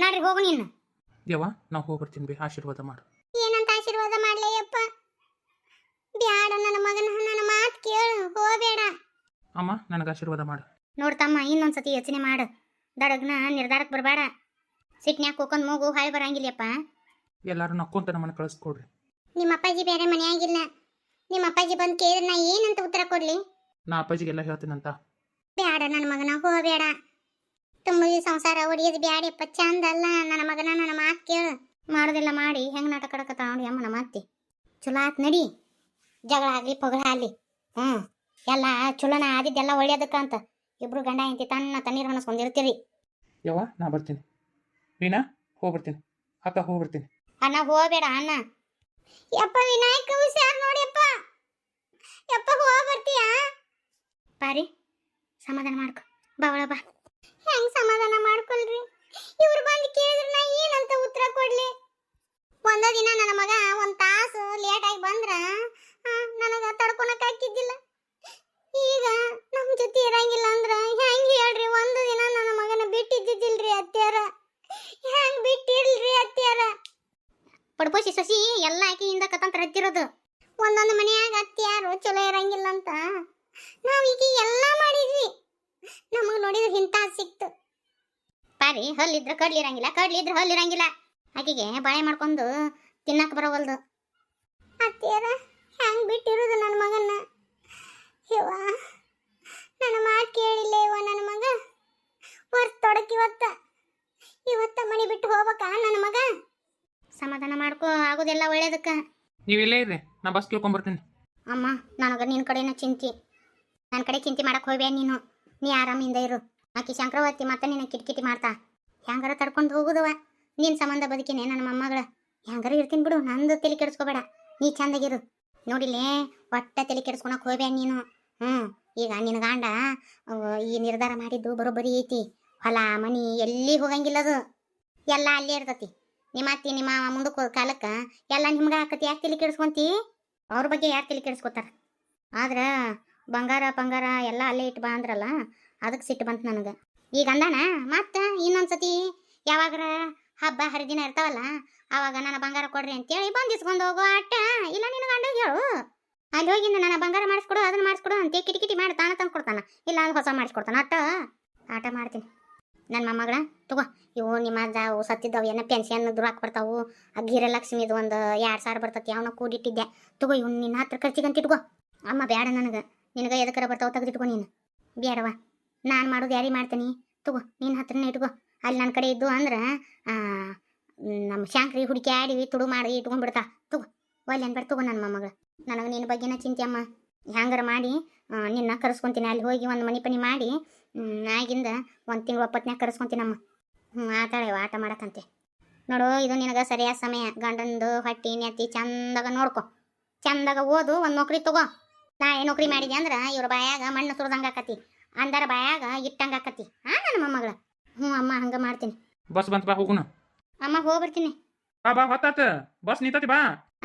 ಬ್ಯಾಡ್ರಿ ಹೋಗು ನೀನು. ಯವ್ವ ನಾವು ಹೋಗಿ ಬರ್ತೀನಿ ಬಿ, ಆಶೀರ್ವಾದ ಮಾಡು. ಏನಂತ ಆಶೀರ್ವಾದ ಮಾಡ್ಲಯ್ಯಪ್ಪ? ಬ್ಯಾಡ ನನ್ನ ಮಗನ, ನನ್ನ ಮಾತು ಕೇಳು, ಹೋಗಬೇಡ. ಅಮ್ಮ ನನಗೆ ಆಶೀರ್ವಾದ ಮಾಡು. ನೋಡ್ತಮ್ಮ, ಇನ್ನೊಂದ್ಸತಿ ಯೋಚನೆ ಮಾಡು. ದಡಗ್ನ ನಿರ್ಧಾರಕ್ಕೆ ಬರಬೇಡ. ಸಿಟ್ನ್ಯಾಗ ಕೂಕೊಂಡ್ ಮೂಗು ಹಾಳಿ ಬರಂಗಿಲ್ಲಪ್ಪ. ಎಲ್ಲಾರು ನಕ್ಕೊಂತ ನಮ್ಮನ್ನ ಕಳಿಸ್ಕೊಡ್ರಿ. ನಿಮ್ಮ ಅಪ್ಪಾಜಿ ಬೇರೆ ಮನೆಯಾಗಿಲ್ಲ. ನಿಮ್ಮ ಅಪ್ಪಾಜಿ ಬಂದು ಕೇಳಿದ್ರೆ ನಾ ಏನಂತ ಉತ್ತರ ಕೊಡ್ಲಿ? ನಾ ಅಪ್ಪಾಜಿಗೆಲ್ಲ ಹೇಳ್ತೀನಂತ. ಬೇಡ ನನ್ನ ಮಗನ, ಹೋಗಬೇಡ. ತುಂಬ ಸಂಸಾರ ಒಡೆಯೋದು ಬ್ಯಾಡಪ್ಪ, ಚಂದ ಅಲ್ಲ. ನನ್ನ ಮಗನ, ನನ್ನ ಮಾತು ಕೇಳು. ಮಾಡೋದೆಲ್ಲ ಮಾಡಿ ಹೆಂಗೆ ನಾಟಕ ಆಡಕತ್ತ ನೋಡಿ ಅಮ್ಮ ನಮ್ಮ ಅತ್ತಿ. ಚಲೋ ಆತ್ ನಡಿ, ಜಗಳ ಆಗಲಿ ಪಗಳ ಆಗಲಿ. ಎಲ್ಲ ಚಲೋನ ಆದಿದ್ದೆಲ್ಲ ಒಳ್ಳೇದಕ್ಕಂತ ಇಬ್ರು ಗಂಡ ಹೆಂಡತಿ ತನ್ನ ತಣ್ಣೀರು ಹಣಸ್ಕೊಂಡಿರ್ತೀರಿ. ಯವ್ವ ನಾ ಬರ್ತೀನಿ. ವೀಣಾ ಹೋಗ್ಬರ್ತೀನಿ. ಅಕ್ಕ ಹೋಗ್ಬರ್ತೀನಿ. ಅಣ್ಣ ಹೋಗಬೇಡ ಅಣ್ಣ. ಯಪ್ಪ ವಿನಾಯಕ ಹುಷಾರ್ ನೋಡಿಯಪ್ಪ. ಯಪ್ಪ ಹೋಗ್ಬರ್ತೀಯಾ? ಬಾರಿ ಸಮಾಧಾನ ಮಾಡ್ಕೊ. ಬಾವಳ ಬಾ. ಹೆಂಗ್ ಸಮಾಧಾನ ಮಾಡ್ಕೊಳ್ರಿ? ಇವ್ರು ಬಂದು ಕೇಳಿದ್ರೆ ನಾ ಏನಂತ ಉತ್ತರ ಕೊಡ್ಲಿ? ಒಂದ ದಿನ ನನ್ನ ಮಗ ಒಂದ್ ತಾಸು ಲೇಟ್ ಆಗಿ ಬಂದ್ರ ನನಗ ತಡ್ಕೊಳಕ್ ಹಾಕಿದ್ದಿಲ್ಲ. ಈಗ ನಮ್ ಜೊತೆ ಇರಂಗಿಲ್ಲ ಅಂದ್ರ ಹೆಂಗ್ ಹೇಳ್ರಿ? ಒಂದು ದಿನ ನನ್ನ ಮಗನ ಬಿಟ್ಟಿದ್ದಿಲ್ರಿ ಅತ್ಯಾರ. ಹೆಂಗ್ ಬಿಟ್ಟಿರ್ಲ್ರಿ ಅತ್ಯಾರ? ಪಡ್ಪೋಸಿ ಸಸಿ ಎಲ್ಲ ಆಕಿಯಿಂದ ಕತಂತ್ರ ಹತ್ತಿರೋದು. ಒಂದೊಂದು ಮನೆಯಾಗ ಅತ್ಯಾರು ಚಲೋ ಇರಂಗಿಲ್ಲ ಅಂತ ನಾವ್ ಈಗ ಎಲ್ಲ ಮಾಡಿದ್ವಿ. ನಮಗ್ ನೋಡಿದ್ರೆ ಇಂತ ಸಿಕ್ತು. ಪಾರಿ ಹಲ್ಲಿದ್ರ ಕಡ್ಲಿರಂಗಿಲ್ಲ, ಕಡ್ಲಿದ್ರ ಹಲ್ಲಿರಂಗಿಲ್ಲ. ಆಕಿಗೆ ಬಾಳೆ ಮಾಡ್ಕೊಂಡು ತಿನ್ನಕ್ ಬರೋವಲ್ದು. ಅತ್ಯಾರ ಹೆಂಗ್ ಬಿಟ್ಟಿರೋದು ನನ್ನ ಮಗನ್ನ? ಯವ್ವ ನನ್ನ ಮಾತು ಕೇಳಿಲ್ಲ ಇವ ನನ್ನ ಮಗ. ತೊಡಕ್ ಇವತ್ತ ಮನೆ ಬಿಟ್ಟು ಹೋಗ್ಬೇಕಾ ನನ್ನ ಮಗ? ಸಮಾಧಾನ ಮಾಡ್ಕೋ, ಆಗೋದೆಲ್ಲ ಒಳ್ಳೇದಕ್ಕ. ನೀವು ಇಲ್ಲೇ ಇರ್ರಿ, ನಾ ಬಸ್ ಕೇಳ್ಕೊಂಬರ್ತೀನಿ. ಅಮ್ಮ ನನಗ ನಿನ್ನ ಕಡೆನ ಚಿಂತೆ. ನನ್ನ ಕಡೆ ಚಿಂತೆ ಮಾಡಕ್ ಹೋಗ್ಬೇಡ ನೀನು. ನೀ ಆರಾಮಿಂದ ಇರು. ಆಕಿ ಶಂಕ್ರವರ್ತಿ ಮತ್ತೆ ನಿನ್ನ ಕಿಟಕಿಟಿ ಮಾಡ್ತಾ ಹೆಂಗಾರ ತಡ್ಕೊಂಡು ಹೋಗುದವ. ನಿನ್ನ ಸಂಬಂಧ ಬದುಕಿನೇ ನನ್ನ ಮೊಮ್ಮಗಳ. ಹೆಂಗಾರ ಇರ್ತೀನಿ ಬಿಡು, ನಂದು ತಲೆ ಕೆಡಿಸ್ಕೋಬೇಡ. ನೀ ಚಂದಾಗಿರು. ನೋಡಿಲ್ಲೇ ಒಟ್ಟ ತಲೆ ಕೆಡಿಸ್ಕೊಳಕ್ ಹೋಗ್ಬೇಡ ನೀನು. ಈಗ ನಿನ್ನ ಗಂಡ ಈ ನಿರ್ಧಾರ ಮಾಡಿದ್ದು ಬರೋಬ್ಬರಿ ಐತಿ. ಹೊಲ ಮನಿ ಎಲ್ಲಿ ಹೋಗಂಗಿಲ್ಲದು, ಎಲ್ಲ ಅಲ್ಲೇ ಇರ್ತತಿ. ನಿಮ್ಮ ಅತ್ತಿ ನಿಮ್ಮ ಮುಂದಕ್ಕೆ ಹೋದ ಕಾಲಕ್ಕೆ ಎಲ್ಲ ನಿಮ್ಗೆ ಆಕತಿ. ಯಾಕೆ ತಲೆ ಕೆಡಿಸ್ಕೊಂತಿ? ಅವ್ರ ಬಗ್ಗೆ ಯಾರು ತಲೆ ಕೆಡಿಸ್ಕೊತಾರ? ಆದ್ರೆ ಬಂಗಾರ ಪಂಗಾರ ಎಲ್ಲ ಅಲ್ಲೇ ಇಟ್ಟು ಬಾ ಅಂದ್ರಲ್ಲ, ಅದಕ್ಕೆ ಸಿಟ್ಟು ಬಂತು ನನಗೆ. ಈಗ ಅಂದಾನ ಮತ್ತೆ ಇನ್ನೊಂದ್ಸತಿ ಯಾವಾಗಾರ ಹಬ್ಬ ಹರಿದಿನ ಇರ್ತಾವಲ್ಲ ಅವಾಗ ನನ್ನ ಬಂಗಾರ ಕೊಡ್ರಿ ಅಂತೇಳಿ ಬಂದಿಸ್ಕೊಂಡು ಹೋಗೋ ಆಟ. ಇಲ್ಲ ನಿನ್ನ ಗಂಡಗೆ ಹೇಳು, ಅಲ್ಲಿ ಹೋಗಿಂದ ನನ್ನ ಬಂಗಾರ ಮಾಡಿಸ್ಕೊಡು, ಅದನ್ನ ಮಾಡಿಸ್ಕೊಡು ಅಂತ ಕಿಟಕಿಟಿ ಮಾಡಿ ತಾನ ತಂದು ಕೊಡ್ತಾನ. ಇಲ್ಲ ಅದು ಹೊಸ ಮಾಡಿಸ್ಕೊಡ್ತಾನ. ಆಟ ಮಾಡ್ತೀನಿ ನನ್ನ ಮೊಮ್ಮಗಳ. ತಗೋ ಇವು ನಿಮ್ಮ ಅಜ್ಜವು ಸತ್ತಿದ್ದವು ಏನೋ ಪೆನ್ಷನ್ ದುರಾಕ್ ಬರ್ತಾವು. ಆ ಗೀರಲಕ್ಷ್ಮಿದು ಒಂದು 2,000 ಬರ್ತತಿ, ಅವನ ಕೂಡಿಟ್ಟಿದ್ದೆ. ತಗೋ ಇವ್ನು ನಿನ್ನ ಹತ್ರ ಖರ್ಚಿಗಂತ ಇಟ್ಕೋ. ಅಮ್ಮ ಬೇಡ ನನಗೆ, ನಿನಗೆ ಎದಕ್ಕರ ಬರ್ತಾವ ತೆಗೆದಿಟ್ಕೊ ನೀನು. ಬೇಡವ, ನಾನು ಮಾಡೋದು ಯಾರಿಗೆ ಮಾಡ್ತೀನಿ. ತಗೋ ನಿನ್ನ ಹತ್ರನೇ ಇಟ್ಕೋ. ಅಲ್ಲಿ ನನ್ನ ಕಡೆ ಇದ್ದು ಅಂದ್ರೆ ನಮ್ಮ ಶಾಂಕ್ರಿ ಹುಡುಕಿ ಆಡಿ ತುಡು ಮಾಡಿ ಇಟ್ಕೊಂಡ್ಬಿಡ್ತಾ. ತಗೋ ಒಳ್ಳೆ ಅನ್ಬೇಡ. ತಗೋ ನನ್ನ ಮೊಮ್ಮಗಳು, ನನಗೆ ನಿನ್ನ ಬಗ್ಗೆನ ಚಿಂತೆ ಅಮ್ಮ. ಹ್ಯಾಂಗಾರ ಮಾಡಿ ನಿನ್ನ ಕರೆಸ್ಕೊತೀನಿ. ಅಲ್ಲಿ ಹೋಗಿ ಒಂದು ಮನೆ ಪನಿ ಮಾಡಿ ಆಗಿಂದ 1 ತಿಂಗಳು ಒಪ್ಪತ್ನ್ಯಾಗ ಕರೆಸ್ಕೊತೀನಮ್ಮ. ಆತಾಳೆವ ಆಟ ಮಾಡಕ್ಕಂತೆ. ನೋಡು ಇದು ನಿನಗೆ ಸರಿಯಾದ ಸಮಯ. ಗಂಡಂದು ಹೊಟ್ಟಿ ನೆತ್ತಿ ಚಂದಾಗ ನೋಡ್ಕೊ, ಚಂದಾಗ ಓದು, ಒಂದು ನೌಕರಿ ತಗೋ. ನಾಳೆ ನೌಕರಿ ಮಾಡಿದೆ ಅಂದ್ರೆ ಇವ್ರ ಬಾಯಾಗ ಮಣ್ಣು ಸುರಿದಂಗೆ ಆಕತಿ, ಅಂದರ ಬಾಯಾಗ ಇಟ್ಟಂಗೆ ಆಕತಿ. ನನ್ನ ಮೊಮ್ಮಗಳ. ಅಮ್ಮ ಹಂಗೆ ಮಾಡ್ತೀನಿ. ಬಸ್ ಬಂತ ಬಾ ಹೋಗುಣ. ಅಮ್ಮ ಹೋಗ್ಬರ್ತೀನಿ. ಬಾ ಹೊತ್ತಾತ, ಬಸ್ ನಿಂತತಿ ಬಾ.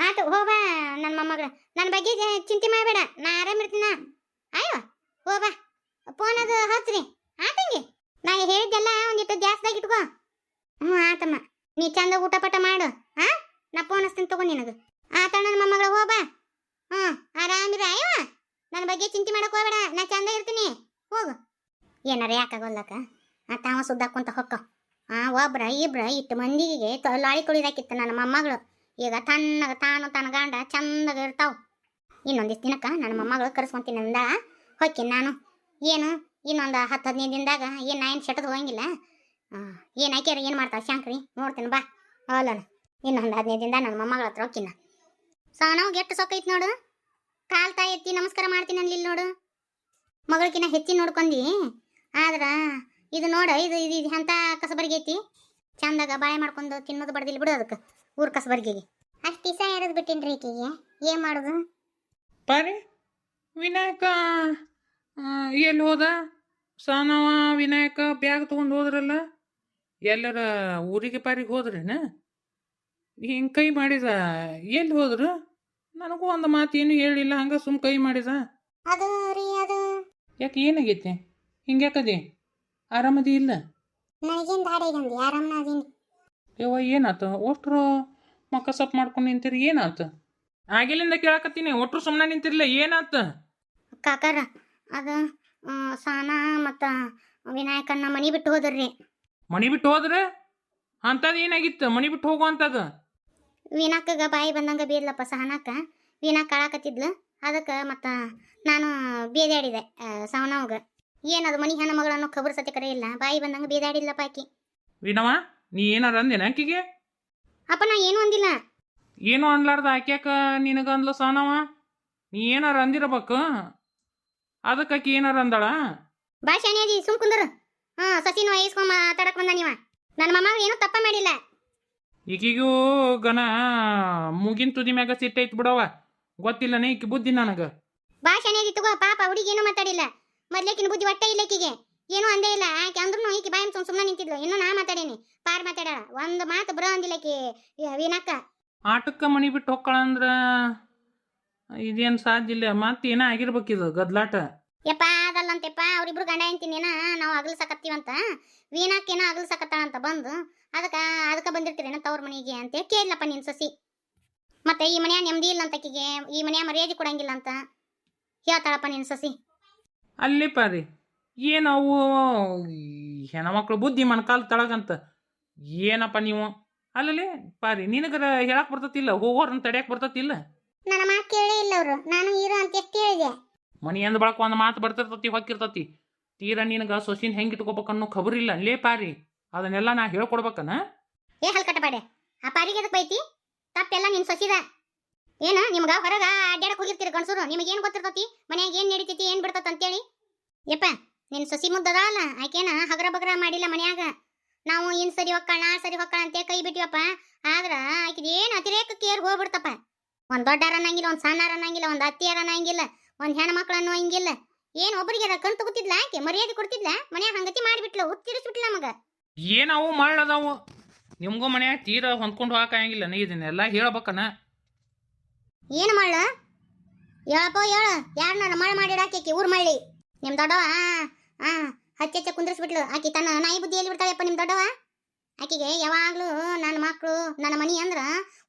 ಆತು ಹೋಗ್ಬಾ ನನ್ನ ಮೊಮ್ಮಗಳ. ನನ್ನ ಬಗ್ಗೆ ಚಿಂತೆ ಮಾಡಬೇಡ, ನಾ ಆರಾಮಿರ್ತೀನ. ಅಯ್ಯೋ ಹೋಗ್ಬಾ. ಫೋನ್ ಅದು ಹಚ್ರಿ ಆತಂಗಿ. ನಾ ಹೇಳಿದ್ದೆಲ್ಲ ಒಂದಿಟ್ಟು ಜಾಸ್ತಿಯಾಗಿ ಇಟ್ಕೋ. ಆತಮ್ಮ, ನೀ ಚಂದ ಊಟ ಪಟ ಮಾಡು. ನಾ ಫೋನ್ ಹಚ್ತೀನಿ ತಗೋ ನಿನಗೆ. ಆತ ನನ್ನ ಮೊಮ್ಮಗಳ ಹೋಗ್ಬಾ. ಆರಾಮಿರ. ಅಯ್ಯೋ ನನ್ನ ಬಗ್ಗೆ ಚಿಂತೆ ಮಾಡಕ್ ಹೋಗ್ಬೇಡ, ನಾ ಚಂದ ಇರ್ತೀನಿ. ಹೋಗು. ಏನಾರ ಯಾಕಾಗೋಲ್ಲಕ್ಕ ತಾವ ಸುದ್ದಾಕೊಂತ ಹೊಕ್ಕ. ಒಬ್ರ ಇಬ್ರ ಇಟ್ಟು ಮಂದಿಗೆ ಲಾಳಿ ತೊಳಿದಾಕಿತ್ತು ನನ್ನ ಮೊಮ್ಮಗಳು. ಈಗ ತಣ್ಣಗ ತಾನು ತನ್ನ ಗಂಡ ಚಂದಾಗ ಇರ್ತಾವ. ಇನ್ನೊಂದಿಷ್ಟು ದಿನಕ್ಕೆ ನನ್ನ ಮೊಮ್ಮಗಳು ಕರೆಸ್ಕೊಂತೀನಿ ಅಂದ ಹೊಕ್ಕಿನ ನಾನು. ಏನು ಇನ್ನೊಂದು 10-15 ದಿನದಾಗ ಏನು ನಾ ಏನು ಶೆಟದು ಹೋಗಂಗಿಲ್ಲ. ಏನು ಆಕ್ಯಾರ ಏನು ಮಾಡ್ತಾಳೆ ಶಾಂಕ್ರಿ ನೋಡ್ತೀನಿ ಬಾ. ಅಲ್ಲ ಇನ್ನೊಂದು 15 ದಿನದಾಗ ನನ್ನ ಮೊಮ್ಮಗಳ ಹತ್ರ ಹೋಗ್ಕಿನ. ನಾವು ಎಷ್ಟು ಸೊಕ್ಕೈತಿ ನೋಡು. ಕಾಲ್ ತಾಯಿ ಎತ್ತಿ ನಮಸ್ಕಾರ ಮಾಡ್ತೀನಿ ಅನ್ಲಿಲ್ಲ ನೋಡು. ಮಗಳಿಗಿನ ಹೆಚ್ಚಿ ನೋಡ್ಕೊಂಡಿ. ಆದ್ರೆ ಇದು ನೋಡ, ಇದು ಎಂಥ ಕಸಬರ್ಗಿ ಐತಿ. ಚಂದಾಗ ಬಾಳೆ ಮಾಡ್ಕೊಂಡು ತಿನ್ನೋದು ಬಡ್ದಿಲ್ಲ ಬಿಡು ಅದಕ್ಕೆ. ಊರು ಕಸಬರ್ಗಿಗೆ ಅಷ್ಟು ದಿವಸ ಇರೋದು ಬಿಟ್ಟಿನ್ರಿ ಈಕೆಗೆ. ಏನು ಮಾಡೋದು? ಪಾರಿ ವಿನಾಯಕ ಎಲ್ಲಿ ಹೋದ? ಸಾನವ ವಿನಾಯಕ ಬ್ಯಾಗ್ ತೊಗೊಂಡು ಹೋದ್ರಲ್ಲ, ಎಲ್ಲರ ಊರಿಗೆ ಪಾರಿಗೆ ಹೋದ್ರೇನ? ಹಿಂಗೆ ಕೈ ಮಾಡಿದ ಎಲ್ಲಿ ಹೋದ್ರು? ನನಗೂ ಒಂದು ಮಾತು ಏನು ಹೇಳಿಲ್ಲ, ಹಂಗೆ ಸುಮ್ ಕೈ ಮಾಡಿದ. ಅದು ರೀ ಅದು ಯಾಕೆ ಏನಾಗೈತಿ? ಹಿಂಗ್ಯಾಕದಿ? ಆರಾಮದಿ ಇಲ್ಲ? ನನಗೇನು ದಾಡಿ ಗಂದಿ ಆರಾಮನಾದೀನಿ. ಯವ್ವ ಏನಾತ ಒಟ್ರು ಮಕ್ಕ ಸಪ್ ಮಾಡ್ಕೊಂಡು ನಿಂತಿರಿ ಏನಾತ ಆಗಿಲಿಂದ ಕೇಳಕತ್ತೀನಿ ಒಟ್ರು ಸುಮ್ಮನೆ ನಿಂತಿರ್ಲಿಲ್ಲ ಏನಾತ ಕಾಕಾರ ಅದು ಸಾನಾ ಮತ್ತು ವಿನಾಯಕನ್ನ ಮನೆ ಬಿಟ್ಟು ಹೋದ್ರಿ. ಮನಿ ಬಿಟ್ಟು ಹೋದ್ರೆ ಅಂಥದ್ದು ಏನಾಗಿತ್ತು ಮನಿ ಬಿಟ್ಟು ಹೋಗು ಅಂತದ ವೀನಾಕಗ ಬಾಯಿ ಬಂದಂಗೆ ಬೀದ್ಲಪ್ಪ ಸಹನಾಕ. ವೀನಾಕ್ ಕಾಳಕತ್ತಿದ್ಲು ಅದಕ್ಕೆ ಮತ್ತು ನಾನು ಬೀದಾಡಿದೆ ಸವನವ್ಗೆ. ಏನದು ಮನೆ ಹೆಣ್ಣು ಮಗಳನ್ನು ಖಬರ್ ಸತಿ ಕರೆ ಇಲ್ಲ, ಬಾಯಿ ಬಂದಂಗೆ ಬೀದಾಡಿಲ್ಲಪ್ಪ ಆಕಿ. ವಿನವ ನೀ ಏನಾರ ಅಂದೇನ ಆಕಿಗೆ ಅಪ್ಪ ನಾ ಏನೂ ಅಂದಿಲ್ಲ. ಏನು ಅನ್ಲಾರ್ದ ಆಕ್ಯಾಕ ನಿನಗ ಅಂದ್ಲು ಸಾನವ ನೀ ಏನಾರ ಅಂದಿರಬೇಕು ಅದಕ್ಕೆ ಆಕಿ ಏನಾರ ಅಂದಳ ಬಾ ಶಾನಿಯಾಗಿ ಸುಮ್ ಕುಂದರು. ಸಸಿನ ವಹಿಸ್ಕೊಂಡ್ ಮಾತಾಡಕ್ ಬಂದ ನೀವ. ನನ್ನ ಮಮ್ಮ ಏನೂ ತಪ್ಪ ಮಾಡಿಲ್ಲ. ಈಗಿಗೂ ಗನ ಮೂಗಿನ ತುದಿ ಮ್ಯಾಗ ಸಿಟ್ಟೈತ್ ಬಿಡವ ಗೊತ್ತಿಲ್ಲನೇ ಈಕಿ ಬುದ್ಧಿ ನನಗ ಬಾ ಶಾನಿಯಾಗಿ ತಗೋ. ಪಾಪ ಹುಡುಗಿ ಏನೂ ಮಾತಾಡಿಲ್ಲ. ಮೊದ್ಲೇಕಿನ ಬುದ್ಧಿ ಒಟ್ಟ ಇಲ್ಲ ಆಕಿಗೆ, ಏನೂ ಅಂದೇ ಇಲ್ಲ. ಆಕೆ ಅಂದ್ರೂ ಈಕಿ ಬಾಯಿ ಸುಮ್ಮನೆ ನಿಂತಿದ್ಲು. ಇನ್ನೂ ನಾ ಮಾತಾಡೇನಿ, ಪಾರ್ ಮಾತಾಡಾಳ. ಒಂದು ಮಾತು ಬರೋ ಅಂದಿಲ್ಲ ಆಕಿ ವೀನಾಕ್ಕ. ಆಟಕ್ಕೆ ಮನಿ ಬಿಟ್ಟು ಹೊಕ್ಕಳ ಅಂದ್ರ ಇದೇನು ಸಾಧ್ಯ ಇಲ್ಲ. ಮತ್ತೆ ಏನೋ ಆಗಿರ್ಬೇಕಿದು ಗದ್ಲಾಟ. ಯಪ್ಪ ಅದಲ್ಲಂತೆಪ್ಪ, ಅವ್ರಿಬ್ರು ಗಂಡ ಹೆಂಡ್ತಿನೇನ ನಾವು ಅಗಲ್ಸಕತ್ತೀವಂತ. ವೀನಾಕ್ಕೇನ ಅಗಲ್ಸಕತ್ತಾಳಂತ ಬಂದು ಅದಕ್ಕೆ ಬಂದಿರ್ತೀರೇನ ತವ್ರ ಮನೆಗೆ ಅಂತ ಕೇಳಲಪ್ಪ ನಿನ್ ಸಸಿ. ಮತ್ತೆ ಈ ಮನೆಯ ನೆಮ್ಮದಿ ಇಲ್ಲ ಅಂತ ಆಕಿಗೆ, ಈ ಮನೆಯ ಮರ್ಯಾದೆ ಕೊಡಂಗಿಲ್ಲ ಅಂತ ಹೇಳ್ತಾಳಪ್ಪ ನಿನ್ ಸಸಿ. ಅಲ್ಲಿ ಪಾರಿ ಏನವು ಹೆಣ್ಮಕ್ಳು ಬುದ್ಧಿ ಮಣ್ಕಾಲ್ ತಳಗಂತ ಏನಪ್ಪ ನೀವು ಅಲ್ಲಲ್ಲಿ ಪಾರಿ ನಿನಗರ ಹೇಳಕ್ ಬರ್ತತಿಲ್ಲ ಹೋಗೋರ್ನ ತಡ್ಯಾಕ್ ಬರ್ತತಿಲ್ಲ. ನನ್ನ ಮಾತು ಕೇಳೇ ಇಲ್ಲ ಅವರು. ನಾನು ಹೀರೋ ಅಂತ ಎಷ್ಟು ಹೇಳಿದೆ. ಮನಿ ಅಂದ ಬಳಕ ಒಂದು ಮಾತು ಬರ್ತಿರ್ತತಿ ಹೊಕ್ಕಿರ್ತತಿ. ತೀರಾ ನಿನಗ ಸೊಸಿನ ಹೆಂಗೆ ಇಟ್ಕೋಬೇಕು ಅನ್ನೋ ಖಬರ್ ಇಲ್ಲ ಲೇ ಪಾರಿ. ಅದನ್ನೆಲ್ಲ ನಾ ಹೇಳ್ಕೊಡ್ಬೇಕನ. ಏ ಹಲ್ಕಟ್ಟಪಾಡೆ, ಆ ಪಾರಿಗೆ ಅದಕ್ಕೆ ಬೈತಿ? ತಪ್ಪೆಲ್ಲ ನಿನ್ ಸಸಿದ. ಏನು ನಿಮ್ಗ ಹೊರಗ ಅಡ್ಡಾಡಕ್ ಹೋಗಿರ್ತೀರಿ ಗಂಡಸರು, ನಿಮಗೇನು ಗೊತ್ತಿರ್ತತಿ ಮನ್ಯಾಗ ಏನು ನಡೀತೈತಿ ಏನು ಬಿಡ್ತತ್ ಅಂತೇಳಿ. ಯಪ್ಪ ನಿನ್ ಸಸಿ ಮುದ್ದದ ಅಲ್ಲ, ಆಕೇನ ಹಗರ ಬಗರ ಮಾಡಿಲ್ಲ ಮನ್ಯಾಗ. ನಾವು ಇನ್ ಸರಿ ಹೊಕ್ಕಳ ನಾ ಸರಿ ಹೊಕ್ಕಳ ಅಂತೇಳಿ ಕೈ ಬಿಟ್ಟಿವಪ್ಪ. ಆದ್ರ ಆಕಿದ ಏನು ಅತಿರೇಕ ಕೇರ್ ಹೋಗ್ಬಿಡ್ತಪ್ಪ. ಒಂದ್ ದೊಡ್ಡಾರ ಅನ್ನಂಗಿಲ್ಲ, ಒಂದ್ ಸಣ್ಣಾರ ಅನ್ನಂಗಿಲ್ಲ, ಒಂದ್ ಅತ್ತಿಯಾರ ಅನ್ನಂಗಿಲ್ಲ, ಒಂದ್ ಹೆಣ್ಣು ಮಕ್ಳು ಅನ್ನೋ ಹಿಂಗಿಲ್ಲ. ಏನು ಒಬ್ಬರಿಗೆ ಕಣ್ ತಗೋತಿದ್ಲ ಆಕೆ, ಮರ್ಯಾದೆ ಕೊಡ್ತಿದ್ಲ. ಮನ್ಯಾಗ ಹಂಗತಿ ಮಾಡಿಬಿಟ್ಲು, ಉತ್ತಿರಿಸ್ಬಿಟ್ಲ ನಮಗ. ಏನವು ಮಾಡದಾವು ನಿಮ್ಗೂ ಮನ್ಯಾಗ ತೀರಾ ಹೊಂದ್ಕೊಂಡು ಹಾಕಂಗಿಲ್ಲ. ನೀ ಇದನ್ನೆಲ್ಲ ಹೇಳ್ಬೇಕನ. ಏನು ಮಾಡ್ಲ ಹೇಳಪ್ಪ ಹೇಳ. ಯಾರನ್ನ ಮಳೆ ಮಾಡಿಡಾಕಿ ಊರ್ ಮಳ್ಳಿ ನಿಮ್ ದೊಡ್ಡವ ಹಚ್ಚ ಕುಂದ್ರಿಸ್ಬಿಟ್ಲು. ಆಕಿ ತನ್ನ ನಾಯಿ ಬುದ್ಧಿ ಎಲ್ಲಿ ಬಿಡ್ತಾಳೆಪ್ಪ ನಿಮ್ ದೊಡ್ಡವ. ಆಕಿಗೆ ಯಾವಾಗ್ಲೂ ನನ್ನ ಮಕ್ಳು ನನ್ನ ಮನಿ ಅಂದ್ರ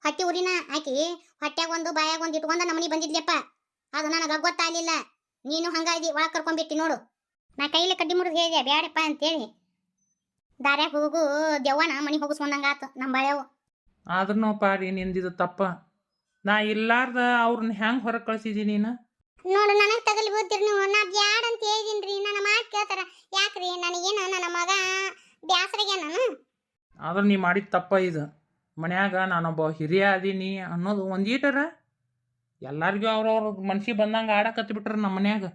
ಹೊಟ್ಟೆ ಊರಿನ. ಆಕಿ ಹೊಟ್ಯಾಗ ಒಂದು ಬಾಯಾಗ ಒಂದು ಇಟ್ಕೊಂಡ ನಮ್ಮ ಮನಿ ಬಂದಿದ್ಲಪ್ಪ. ಅದು ನನಗೆ ಗೊತ್ತಾಗ್ಲಿಲ್ಲ. ನೀನು ಹಂಗಾಗಿ ಒಳಗೆ ಕರ್ಕೊಂಡ್ಬಿಟ್ಟಿ ನೋಡು. ನಾ ಕೈಲಿ ಕಡ್ಡಿ ಮುರಿದು ಹೇಳಿದೆ ಬ್ಯಾಡಪ್ಪ ಅಂತೇಳಿ. ದಾರ್ಯಾಗ ಹೋಗು ದೆವ್ವನ ಮನಿ ಹೋಗಿಸ್ಕೊಂಡಂಗಾತು ನಮ್ಮ ಬಾಳೆವು. ಆದ್ರೂ ಪಾರಿ ನಿಂದಿದು ತಪ್ಪ. ನಾ ಇಲ್ಲಾರ್ದ ಅವ್ರನ್ನ ಹೆಂಗ್ ಹೊರಗೆ ಕಳ್ಸಿದೀನಿ ನೀನು ನೋಡು. ನನಗೆ ತಗಲಿ ಬೀಳ್ತೀರಿ ನೀವು. ನಾ ಬ್ಯಾಡ ಅಂತ ಹೇಳಿದೀನ್ರಿ. ನನ್ನ ಮಾತು ಕೇಳ್ತಾರ ಯಾಕ್ರಿ? ನನಗೇನು ನನ್ನ ಮಗ ಬ್ಯಾಸರಿಗೆ ನಾನು. ಆದ್ರೆ ನೀ ಮಾಡಿದ ತಪ್ಪ ಇದು. ಮನ್ಯಾಗ ನಾನೊಬ್ಬ ಹಿರಿಯ ಅದೀನಿ ಅನ್ನೋದು ಒಂದೀಟರ ಎಲ್ಲರಿಗೂ ಅವ್ರವ್ರ ಮನ್ಸಿಗೆ ಬಂದಂಗೆ ಆಡಕತ್ಬಿಟ್ರ ನಮ್ಮ ಮನ್ಯಾಗ.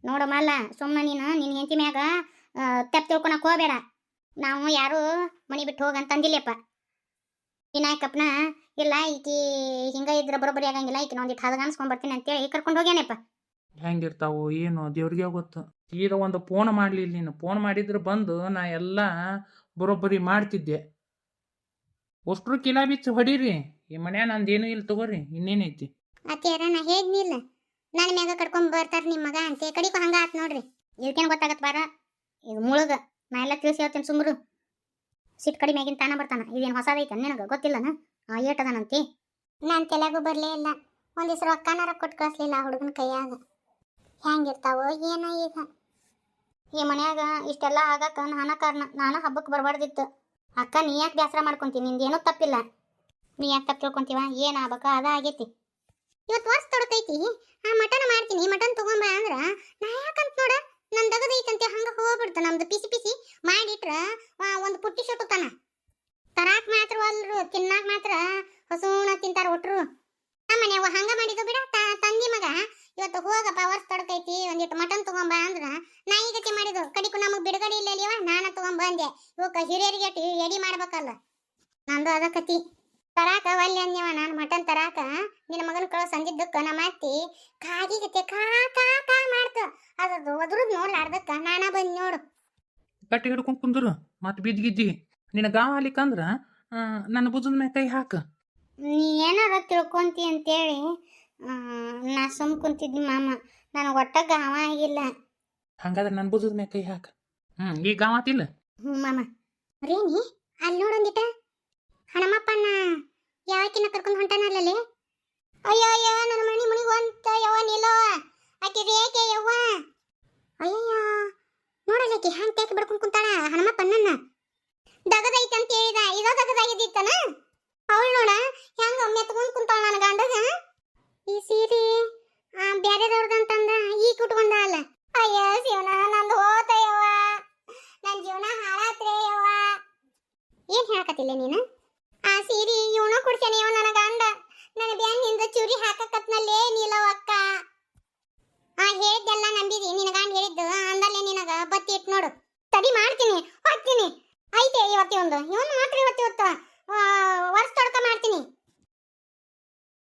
ನೋಡು ಮಲ್ಲ, ಸುಮ್ಮನೆ ನೀನು ನಿನ್ನ ಹೆಂಡತಿ ಮ್ಯಾಗ ತಪ್ಪು ತಿಳ್ಕೊಳಕ್ ಹೋಗಬೇಡ. ನಾವು ಯಾರು ಮನಿ ಬಿಟ್ಟು ಹೋಗಂತಂದಿಲ್ಲಪ್ಪ. ವಿನಾಯಕಪ್ಪನ ಇಲ್ಲ ಈಕಿ ಹಿಂಗ ಇದ್ರೆ ಬರೋಬ್ಬರಿ ಆಗಂಗಿಲ್ಲ, ಈಕಿನ ಒಂದಿಟ್ಟು ಹದಗ ಅನ್ಸ್ಕೊಂಡ್ ಬರ್ತೀನಿ ಅಂತೇಳಿ ಕರ್ಕೊಂಡು ಹೋಗ್ಯಾನಪ್ಪ. ಹೆಂಗಿರ್ತಾವು ಏನು ದೇವ್ರಿಗೆ ಗೊತ್ತು. ತೀರ ಒಂದು ಫೋನ್ ಮಾಡಲಿಲ್ಲ. ನೀನು ಫೋನ್ ಮಾಡಿದ್ರೆ ಬಂದು ನಾ ಎಲ್ಲ ಬರೋಬ್ಬರಿ ಮಾಡ್ತಿದ್ದೆ. ಅಷ್ಟ್ರು ಕಿಲಾ ಬಿಚ್ಚು ಹೊಡೀರಿ. ಈ ಮನ್ಯಾಗ ನಂದೇನು ಇಲ್ಲ ತಗೋರಿ. ಇನ್ನೇನೈತಿ ಅತ್ತೇರ ನಾ ಹೇಳಿದ್ನಿಲ್ಲ ನನ್ನ ಮ್ಯಾಗ ಕರ್ಕೊಂಡ್ ಬರ್ತಾರ ನಿಮ್ಮ ಮಗ ಅಂತ. ಕಡಿಗೂ ಹಂಗ ಆತ್ ನೋಡ್ರಿ. ಇದಕ್ಕೇನು ಗೊತ್ತಾಗತ್ ಬಾರ ಇದು ಮುಳುಗ. ನಾ ಎಲ್ಲ ತಿಳಿಸಿ ಹೇಳ್ತೇನೆ ಸುಮ್ರು. ಸಿಟ್ ಕಡಿಮೆ ಆಗಿನ ತಾನ ಬರ್ತಾನ. ಇದೇನು ಹೊಸದೈತೆ ನಿನಗೆ ಗೊತ್ತಿಲ್ಲನ? ಏಟದನಂತಿ. ನಾನು ತೆಲಗು ಬರಲೇ ಇಲ್ಲ. ಒಂದು ದಿವಸ ರೊಕ್ಕನಾರ ಕೊಟ್ಟು ಕಳಿಸ್ಲಿಲ್ಲ ಆ ಹುಡುಗನ ಕೈಯಾಗ. ಹೆಂಗಿರ್ತಾವೋ ಏನೋ ಈಗ. ಈ ಮನ್ಯಾಗ ಇಷ್ಟೆಲ್ಲ ಆಗಕ್ಕ ನಾನ ಕಾರಣ. ನಾನು ಹಬ್ಬಕ್ಕೆ ಬರಬಾರ್ದಿತ್ತು. ಅಕ್ಕ ನೀ ಯಾಕೆ ಬೇಸರ ಮಾಡ್ಕೊಂತೀನಿ? ನಿಂದೇನೂ ತಪ್ಪಿಲ್ಲ. ನೀ ಯಾಕೆ ತಪ್ಪು ತಿಳ್ಕೊಂತೀವ? ಏನಾಗಬೇಕ ಅದ ಆಗೈತಿ. ಇವತ್ತು ವರ್ಷ ತೊಡಕೈತಿ. ಮಟನ್ ಮಾಡ್ತೀನಿ, ಮಟನ್ ತಗೊಂಬ ಅಂದ್ರ ನಾ ಯಾಕಂತ ನೋಡ ನನ್ನ ದಗದೈತಂತೆ ಹಂಗ ಹೋಗ್ಬಿಡ್ತ. ನಮ್ದು ಪಿಸಿ ಪಿಸಿ ಮಾಡಿಟ್ರ ಒಂದು ಪುಟ್ಟಿ ಶೊಟ್ಟುತ್ತಾನ. ತರಾಕ್ ಮಾತ್ರ ಅಲ್ರು, ತಿನ್ನಾಕ ಮಾತ್ರ ಹಸೂಣ ತಿಂತಾರ ಒಟ್ರು. ನಮ್ಮ ಮನ್ಯಾಗ ಹಂಗ ಮಾಡಿದ್ದು ಬಿಡ. ತಂದಿ ಮಗ ಇವತ್ತು ಹೋಗಪ್ಪ ವರ್ಷ ತೊಡಕೈತಿ ಒಂದಿಟ್ಟು ಮಟನ್ ತಗೊಂಬ ಅಂದ್ರ ನಾ ಈಗತಿ ಮಾಡಿದ್ದು. ಕಡಿಕು ನಮಗ್ ಬಿಡುಗಡೆ ಇಲ್ಲ ಅಲ್ಲಿವ. ನಾನ ತಗೊಂಬಂದೆ. ಇವಕ್ಕ ಹಿರಿಯರಿಗೆ ಎಡಿ ಮಾಡ್ಬೇಕಲ್ಲ. ನಂದು ಅದ ಕತಿ. ತರಾಕ ಒಲ್ಲೆ ಅಂದ್ಯವ ನಾನು ಮಟನ್ ತರಾಕ. ನಿನ್ನ ಮಗನ ಕಳ್ಸ ಅಂದಿದ್ದಕ್ಕ ನಮ್ಮ ಅತ್ತಿ ಕಾಗಿಗತ್ತೆ ಕಾ ಕಾ ಕಾ ಮಾಡ್ತ. ಅದದು ಒದ್ರದ್ ನೋಡ್ಲಾರ್ದಕ್ಕ ನಾನ ಬಂದ್ ನೋಡು. ಗಟ್ಟಿ ಹಿಡ್ಕೊಂಡು ಕುಂದ್ರು ಮತ್ತೆ ಬಿದ್ದಿಗಿದ್ದಿ. ನಿನ್ನ ಗಾವ ಅಲಿಕಂದ್ರ ನನ್ನ ಭುಜದ ಮ್ಯಾಗ ಕೈ ಹಾಕ. ನೀ ಏನಾರ ತಿಳ್ಕೊಂತಿ ಅಂತೇಳಿ ನಾ ಸುಮ್ ಕುಂತಿದ್ದಿ ಮಾಮ. ನನಗೆ ಒಟ್ಟ ಗಾವ ಆಗಿಲ್ಲ. ಹಂಗಾದ್ರೆ ನನ್ನ ಭುಜದ ಮ್ಯಾಗ ಕೈ ಹಾಕ. ಈ ಗಾವ ಆತಿಲ್ಲ. ಹ್ಞೂ ಮಾಮ. ರೇನಿ ಅಲ್ಲಿ ನೋಡೊಂದಿಟ. ಹಣಮಪ್ಪನ ಯಾಕಿನ ಕರ್ಕೊಂಡು ಹೊಂಟಾನಲ್ಲೇ? ಅಯ್ಯೋ ಅಯ್ಯೋ ನನ್ನ ಮನಿ ಮುನಿಗೆ ಅಂತ ಯವ್ವ ನಿಲ್ಲೋ ಆಕಿ ರೇಖೆ ಯವ್ವ. ಅಯ್ಯಯ್ಯ ನೋಡಲ್ಲಕಿ ಹ್ಯಾಂಗ ಟ್ಯಾಕ್ ಬಿಡ್ಕೊಂಡು ಕುಂತಾಳ ಹಣಮಪ್ಪನ್ನ. ದಗದೈತೆ ಅಂತ ಹೇಳಿದ ಇದೋ ದಗದಾಗಿದ್ದಿತ್ತನ. ಅವಳು ನೋಡ ಹೆಂಗ ಮೆತ್ಕೊಂಡ್ ಕುಂತಾಳ ನನ್ನ ಗಂಡಗ. ಈ ಸೀರೆ ಬ್ಯಾರೆದವ್ರದಂತಂದ ಈಗ ಉಟ್ಕೊಂಡ ಅಲ್ಲ. ಅಯ್ಯ ಶಿವನ ನಂದು ಹೋತಯ್ಯವ್ವ, ನನ್ನ ಜೀವನ ಹಾಳಾತ್ರೆ ಯವ್ವ. ಏನ್ ಹೇಳಕತ್ತಿಲ್ಲ ನೀನು? ಆ ಸೀರೆ ಇವನ ಕುಡ್ಸ್ಯಾನ ಇವ ನನ್ನ ಗಂಡ. ನನ್ನ ಬ್ಯಾನಿಂದ ಚೂರಿ ಹಾಕಕತ್ನಲ್ಲೇ ನೀಲವಕ್ಕ. ಹೇಳಿದ್ದೆಲ್ಲ ನಂಬಿದಿ, ನಿನ್ನ ಗಂಡ ಹೇಳಿದ್ದು ಅಂದಲ್ಲೇ ನಿನಗ ಬತ್ತಿ ಇಟ್ಟು ನೋಡು. ತಡಿ ಮಾಡ್ತೀನಿ, ಹೋಗ್ತೀನಿ. ಐತೆ ಇವತ್ತು ಇವನು ಮಾತ್ರ ಇವತ್ತು